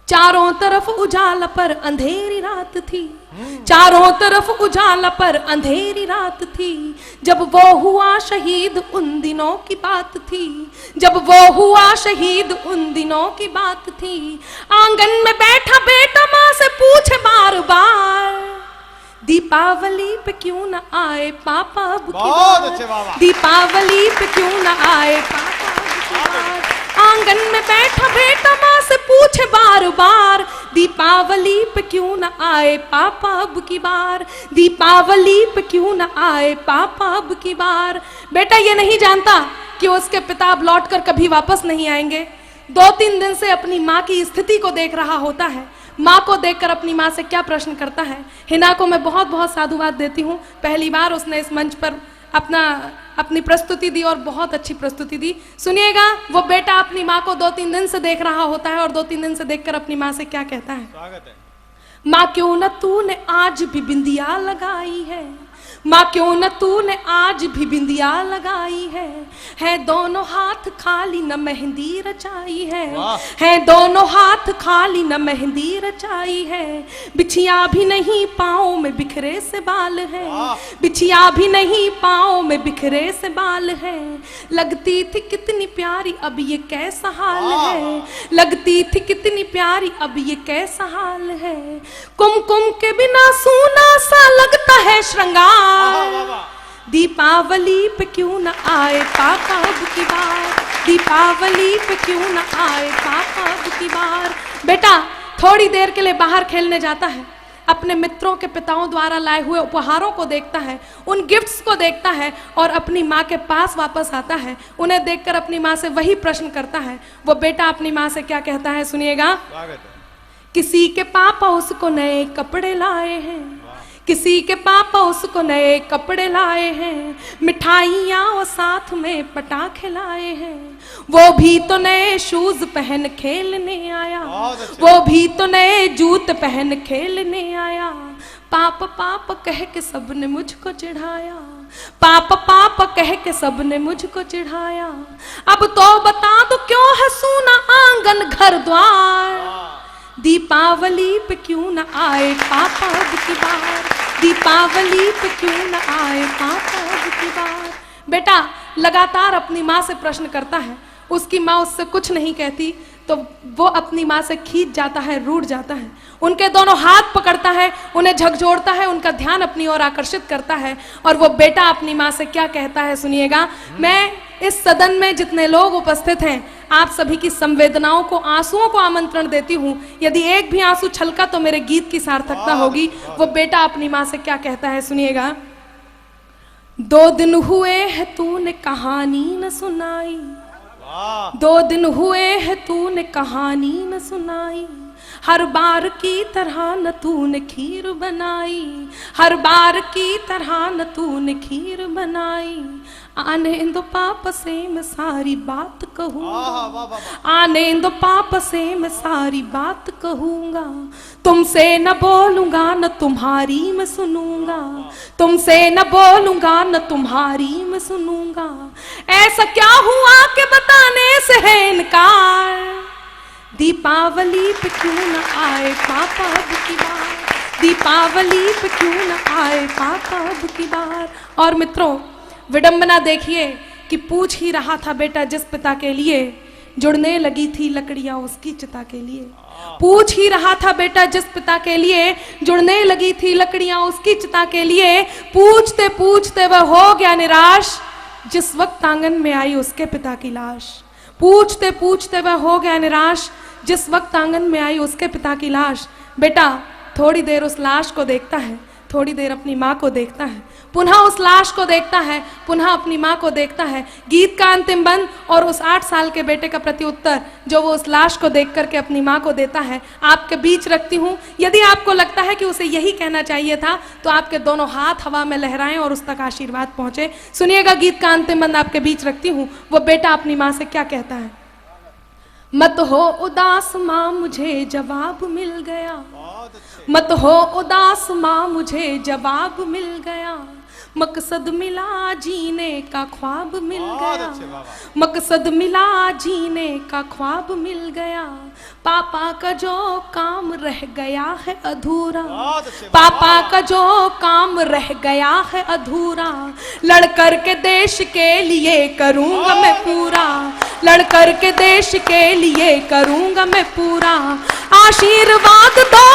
चारों तरफ उजाला पर अंधेरी रात थी, चारों तरफ उजाला पर अंधेरी रात थी। जब वो हुआ शहीद उन दिनों की बात थी, जब वो हुआ शहीद उन दिनों की बात थी। आंगन में बैठा बेटा माँ से पूछे बार बार, दीपावली पे क्यों न आए पापा अब की बार, दीपावली पे क्यों न आए पापा अब की बार। आंगन में बैठा बेटा माँ से पूछे बार बार, दीपावली पे क्यों न आए पापा अब की बार, दीपावली पे क्यों न आए पापा अब की बार। बेटा ये नहीं जानता कि उसके पिता अब लौट कर कभी वापस नहीं आएंगे। 2-3 दिन से अपनी माँ की स्थिति को देख रहा होता है। माँ को देखकर अपनी माँ से क्या प्रश्न करता है। हिना को मैं बहुत बहुत साधुवाद देती हूँ, पहली बार उसने इस मंच पर अपनी प्रस्तुति दी और बहुत अच्छी प्रस्तुति दी। सुनिएगा, वो बेटा अपनी माँ को 2-3 दिन से देख रहा होता है और 2-3 दिन से देखकर अपनी माँ से क्या कहता है। स्वागत है। माँ क्यों न तूने आज भी बिंदिया लगाई है, माँ क्यों न तूने आज भी बिंदिया लगाई है दोनों हाथ खाली न मेहंदी रचाई है दोनों हाथ खाली न मेहंदी रचाई है। बिछिया भी नहीं पाँव में बिखरे से बाल है, बिछिया भी नहीं पाँव में बिखरे से बाल है। लगती थी कितनी प्यारी अब ये कैसा हाल है, लगती थी कितनी प्यारी अब ये कैसा हाल है। कुमकुम के बिना सूना सा लगता है श्रृंगार, दीपावली पे क्यों न आए पापा अब की बार, दीपावली पे क्यों न आए पापा अब की बार। बेटा थोड़ी देर के लिए बाहर खेलने जाता है, अपने मित्रों के पिताओं द्वारा लाए हुए उपहारों को देखता है, उन गिफ्ट्स को देखता है और अपनी माँ के पास वापस आता है। उन्हें देखकर अपनी माँ से वही प्रश्न करता है। वो बेटा अपनी माँ से क्या कहता है, सुनिएगा। किसी के पापा उसको नए कपड़े लाए हैं, किसी के पापा उसको नए कपड़े लाए हैं, मिठाइयाँ और साथ में पटाखे लाए हैं। वो भी तो नए शूज पहन खेलने आया, वो भी तो नए जूते पहन खेलने आया। पाप पाप कह के सबने मुझको चिढ़ाया, पाप पाप कह के सबने मुझको चिढ़ाया। अब तो बता दो क्यों है सूना आंगन घर द्वार, दीपावली पे क्यों न आए पापा अब की बार, दीपावली पे क्यों न आए पापा अब की बार। बेटा लगातार अपनी माँ से प्रश्न करता है, उसकी माँ उससे कुछ नहीं कहती तो वो अपनी माँ से खींच जाता है, रूठ जाता है। उनके दोनों हाथ पकड़ता है, उन्हें झकझोरता है, उनका ध्यान अपनी ओर आकर्षित करता है और वो बेटा अपनी माँ से क्या कहता है, सुनिएगा। मैं इस सदन में जितने लोग उपस्थित हैं, आप सभी की संवेदनाओं को, आंसुओं को आमंत्रण देती हूँ। यदि एक भी आंसू छलका तो मेरे गीत की सार्थकता होगी। वो बेटा अपनी माँ से क्या कहता है, सुनिएगा। 2 दिन हुए हैं तूने कहानी न सुनाई, 2 दिन हुए हैं तूने कहानी न सुनाई। हर बार की तरह न तूने खीर बनाई, हर बार की तरह न तूने खीर बनाई। आने दो पापा से मैं सारी बात कहूँगा, आने दो पापा से मैं सारी बात कहूँगा। तुमसे न बोलूँगा न तुम्हारी मैं सुनूंगा, तुमसे न बोलूँगा न तुम्हारी मैं सुनूंगा। ऐसा क्या हुआ कि बताने से है इनकार, दीपावली पे क्यों न आए पापा अब की बार, दीपावली पे क्यों न आए पापा अब की बार। और मित्रों विडंबना देखिए कि पूछ ही रहा था बेटा जिस पिता के लिए, जुड़ने लगी थी लकड़ियां उसकी चिता के लिए। पूछ ही रहा था बेटा जिस पिता के लिए, जुड़ने लगी थी लकड़ियां उसकी चिता के लिए। पूछते पूछते वह हो गया निराश, जिस वक्त आंगन में आई उसके पिता की लाश। पूछते पूछते वह हो गया निराश, जिस वक्त आंगन में आई उसके पिता की लाश। बेटा थोड़ी देर उस लाश को देखता है, थोड़ी देर अपनी माँ को देखता है, पुनः उस लाश को देखता है, पुनः अपनी माँ को देखता है। गीत का अंतिम बंद और उस 8 साल के बेटे का प्रत्युत्तर जो वो उस लाश को देख करके अपनी माँ को देता है, आपके बीच रखती हूँ। यदि आपको लगता है कि उसे यही कहना चाहिए था तो आपके दोनों हाथ हवा में लहराएं और उस तक आशीर्वाद पहुँचे। सुनिएगा, गीत का अंतिम बंद आपके बीच रखती हूँ। वो बेटा अपनी माँ से क्या कहता है। मत हो उदास माँ मुझे जवाब मिल गया, मत हो उदास माँ मुझे जवाब मिल गया। मकसद मिला जीने का ख्वाब मिल गया, मकसद मिला जीने का ख्वाब मिल गया, पापा का जो काम रह गया है अधूरा, पापा का जो काम रह गया है अधूरा, लड़कर के देश के लिए करूंगा मैं पूरा, लड़कर के देश के लिए करूंगा मैं पूरा, आशीर्वाद दो